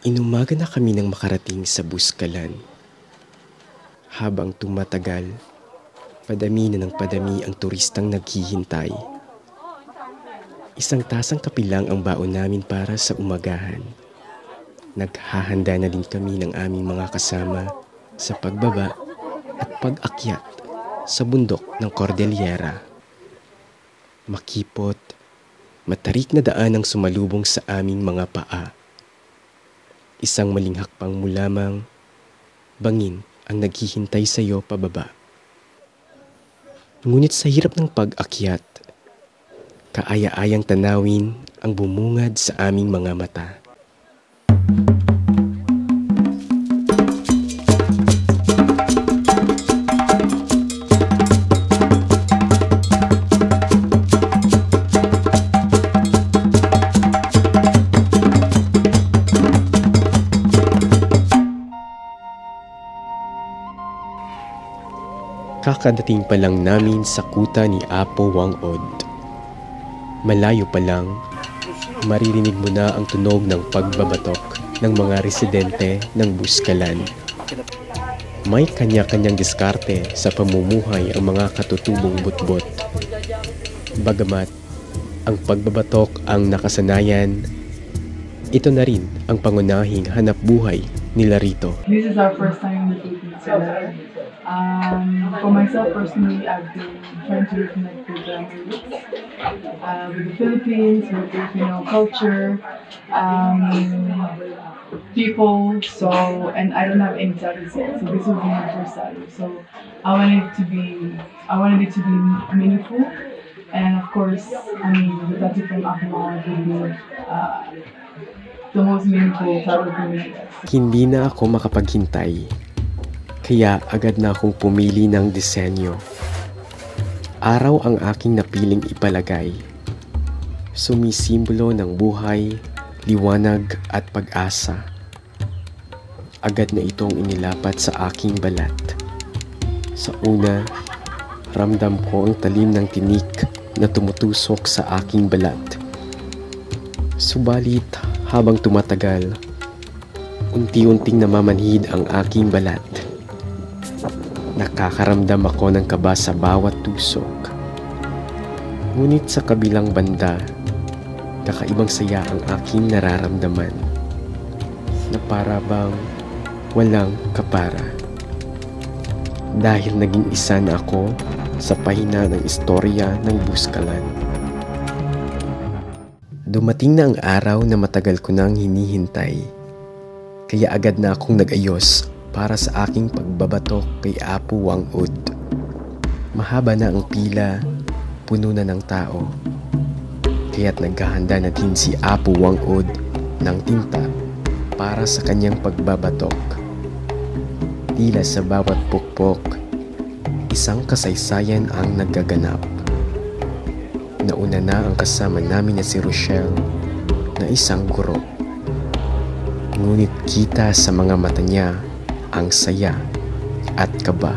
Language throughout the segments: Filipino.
Inumaga na kami nang makarating sa Buskalan. Habang tumatagal, padami na ng padami ang turistang naghihintay. Isang tasang kape lang ang baon namin para sa umagahan. Naghahanda na din kami ng aming mga kasama sa pagbaba at pag-akyat sa bundok ng Cordillera. Makipot, matarik na daan ang sumalubong sa aming mga paa. Isang maling hakbang mo lamang, bangin ang naghihintay sa iyo pababa. Ngunit sa hirap ng pag-akyat, kaaya-ayang tanawin ang bumungad sa aming mga mata. Kakadating pa lang namin sa kuta ni Apo Wang-od. Malayo pa lang, maririnig mo na ang tunog ng pagbabatok ng mga residente ng Buskalan. May kanya-kanyang diskarte sa pamumuhay ang mga katutubong butbot. Bagamat ang pagbabatok ang nakasanayan, ito na rin ang pangunahing hanap buhay nila rito. This is our first time meeting each other. For myself personally, I've been trying to reconnect with my roots, with the Philippines, with Filipino culture, people. So, and I don't have any tattoos yet, so this will be my first tattoo. So, I wanted it to be meaningful, and of course, I mean, the tattoo from Akmal will be the most meaningful tattoo for me. Hindi na ako makapaghintay. Kaya agad na akong pumili ng disenyo. Araw ang aking napiling ipalagay. Sumisimbolo ng buhay, liwanag at pag-asa. Agad na itong inilapat sa aking balat. Sa una, ramdam ko ang talim ng tinik na tumutusok sa aking balat. Subalit habang tumatagal, unti-unting namamanhid ang aking balat. Nakakaramdam ako ng kaba sa bawat tusok. Ngunit sa kabilang banda, kakaibang saya ang aking nararamdaman, na para bang walang kapara. Dahil naging isa na ako sa pahina ng istorya ng Buskalan. Dumating na ang araw na matagal ko nang hinihintay, kaya agad na akong nag-ayos para sa aking pagbabatok kay Apo Wang-od. Mahaba na ang pila, puno na ng tao. Kaya't naghahanda na din si Apo Wang-od ng tinta para sa kanyang pagbabatok. Tila sa bawat pukpok, isang kasaysayan ang nagaganap. Nauna na ang kasama namin na si Rochelle na isang guro. Ngunit kita sa mga mata niya ang saya at kaba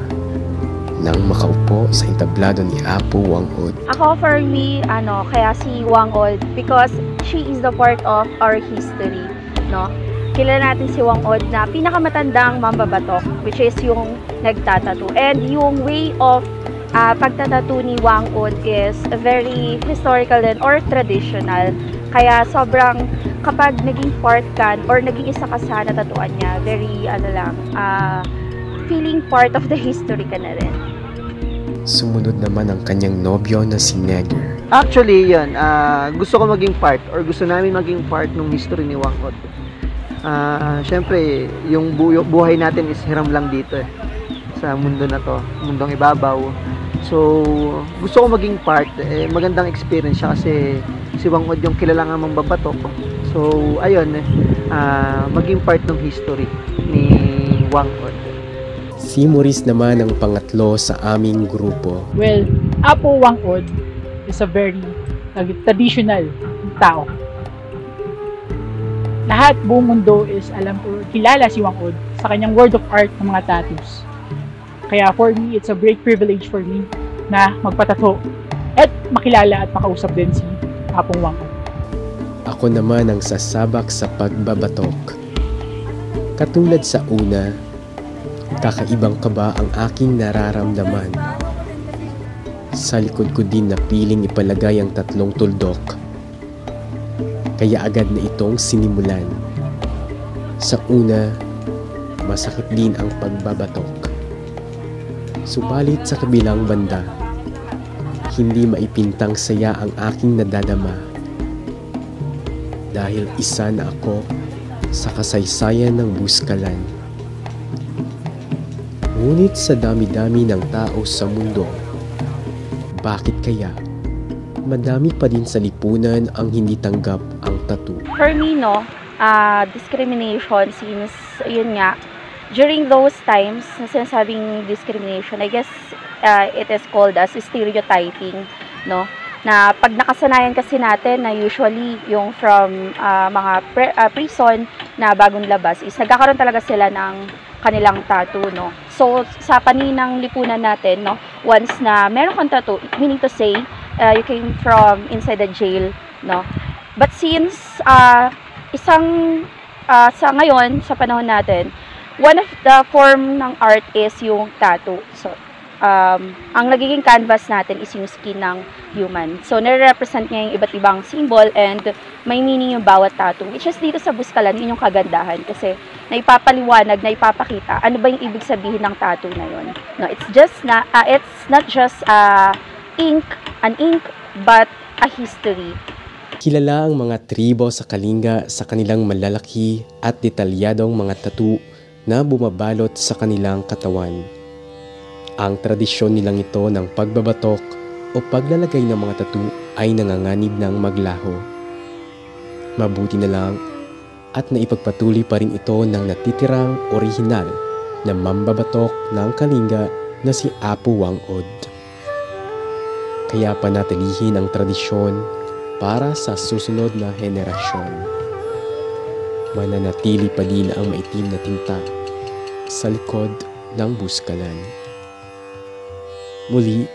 nang makaupo sa entablado ni Apo Wang-od. Ako for me, kaya si Wang-od because she is the part of our history, no? Kilala natin si Wang-od na pinakamatandang mambabatok, which is yung nagtatattoo. And yung way of pagtatattoo ni Wang-od is very historical din or traditional. Kaya sobrang kapag naging part ka or naging isa ka sa natatuan niya, very feeling part of the history ka na rin. Sumunod naman ang kanyang nobyo na si Neger. Actually, yun, gusto ko maging part or gusto namin maging part ng history ni Wang-od. Siyempre, yung buhay natin is hiram lang dito sa mundo na to, mundong ibabaw. So, gusto ko maging part, magandang experience siya kasi si Wang-od yung kilala nga mambabatok. So, ayun, maging part ng history ni Wang-od. Si Maurice naman ang pangatlo sa aming grupo. Well, Apo Wang-od is a very traditional tao. Lahat buong mundo is kilala si Wang-od sa kanyang world of art ng mga tattoos. Kaya for me, it's a great privilege for me na magpatato at makilala at makausap din si Apong Wang-od. Ako naman ang sasabak sa pagbabatok. Katulad sa una, kakaibang kaba ang aking nararamdaman. Sa likod ko din na piling ipalagay ang 3 tuldok. Kaya agad na itong sinimulan. Sa una, masakit din ang pagbabatok. Subalit sa kabilang banda, hindi maipintang saya ang aking nadadama. Dahil isa na ako sa kasaysayan ng buskalan. Ngunit sa dami-dami ng tao sa mundo, bakit kaya madami pa din sa lipunan ang hindi tanggap ang tattoo? For me, no, discrimination since, yun nga, during those times na sinasabing discrimination, I guess it is called as stereotyping, no? Na pag nakasanayan kasi natin na usually yung from mga prison na bagong labas is nagkakaroon talaga sila ng kanilang tattoo, no? So, sa paninang lipunan natin, no, once na meron kang tattoo, meaning to say, you came from inside the jail, no? But since sa ngayon, sa panahon natin, one of the form ng art is yung tattoo. So, ang nagiging canvas natin is yung skin ng human. So, nire-represent niya yung iba't ibang symbol and may meaning yung bawat tattoo. Which is dito sa Buskalan, yun yung kagandahan. Kasi, naipapaliwanag, naipapakita, ano ba yung ibig sabihin ng tattoo na yun. No, it's not just an ink, but a history. Kilala ang mga tribo sa Kalinga sa kanilang malalaki at detalyadong mga tattoo na bumabalot sa kanilang katawan. Ang tradisyon nilang ito ng pagbabatok o paglalagay ng mga tattoo ay nanganganib ng maglaho. Mabuti na lang at naipagpatuloy pa rin ito ng natitirang orihinal na mambabatok ng Kalinga na si Apo Wang-od. Kaya panatilihin ang tradisyon para sa susunod na henerasyon. Mananatili pa din ang maitim na tinta sa likod ng Buskalan. Muli,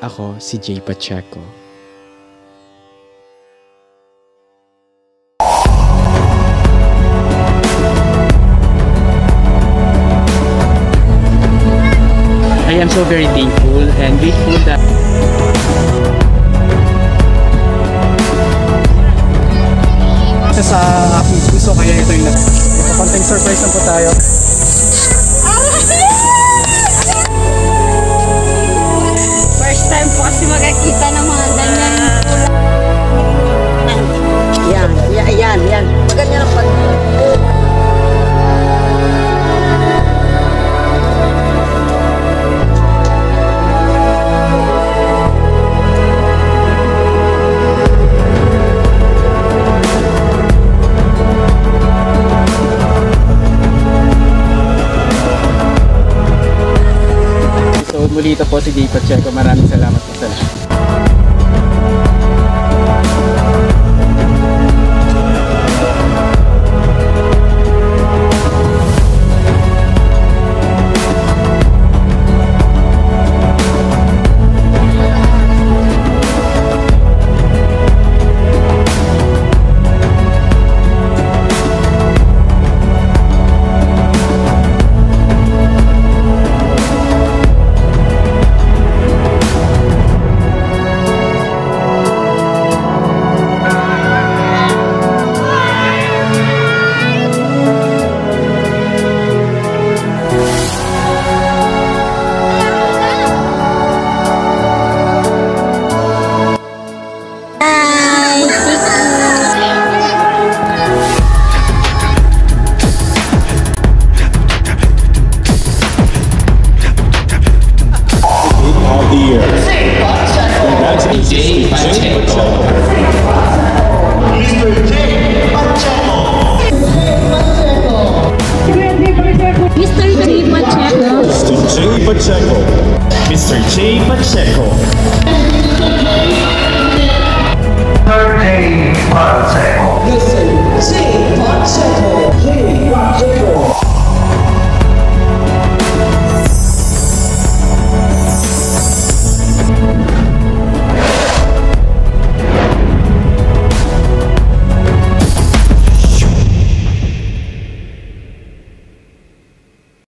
ako si Jay Pacheco. I am so very thankful and grateful that Sa aking puso, kaya ito yung konting surprise na po tayo. First time po kasi makakita ng mga ganyan. Yan. Maganyan ang pag... So muli ito po si Jay Pacheco. Maraming salamat po sa lahat. Jay Pacheco. Mr. Jay Pacheco. Mr. Jay Pacheco. Mr. Jay Pacheco. Mr. Jay Pacheco.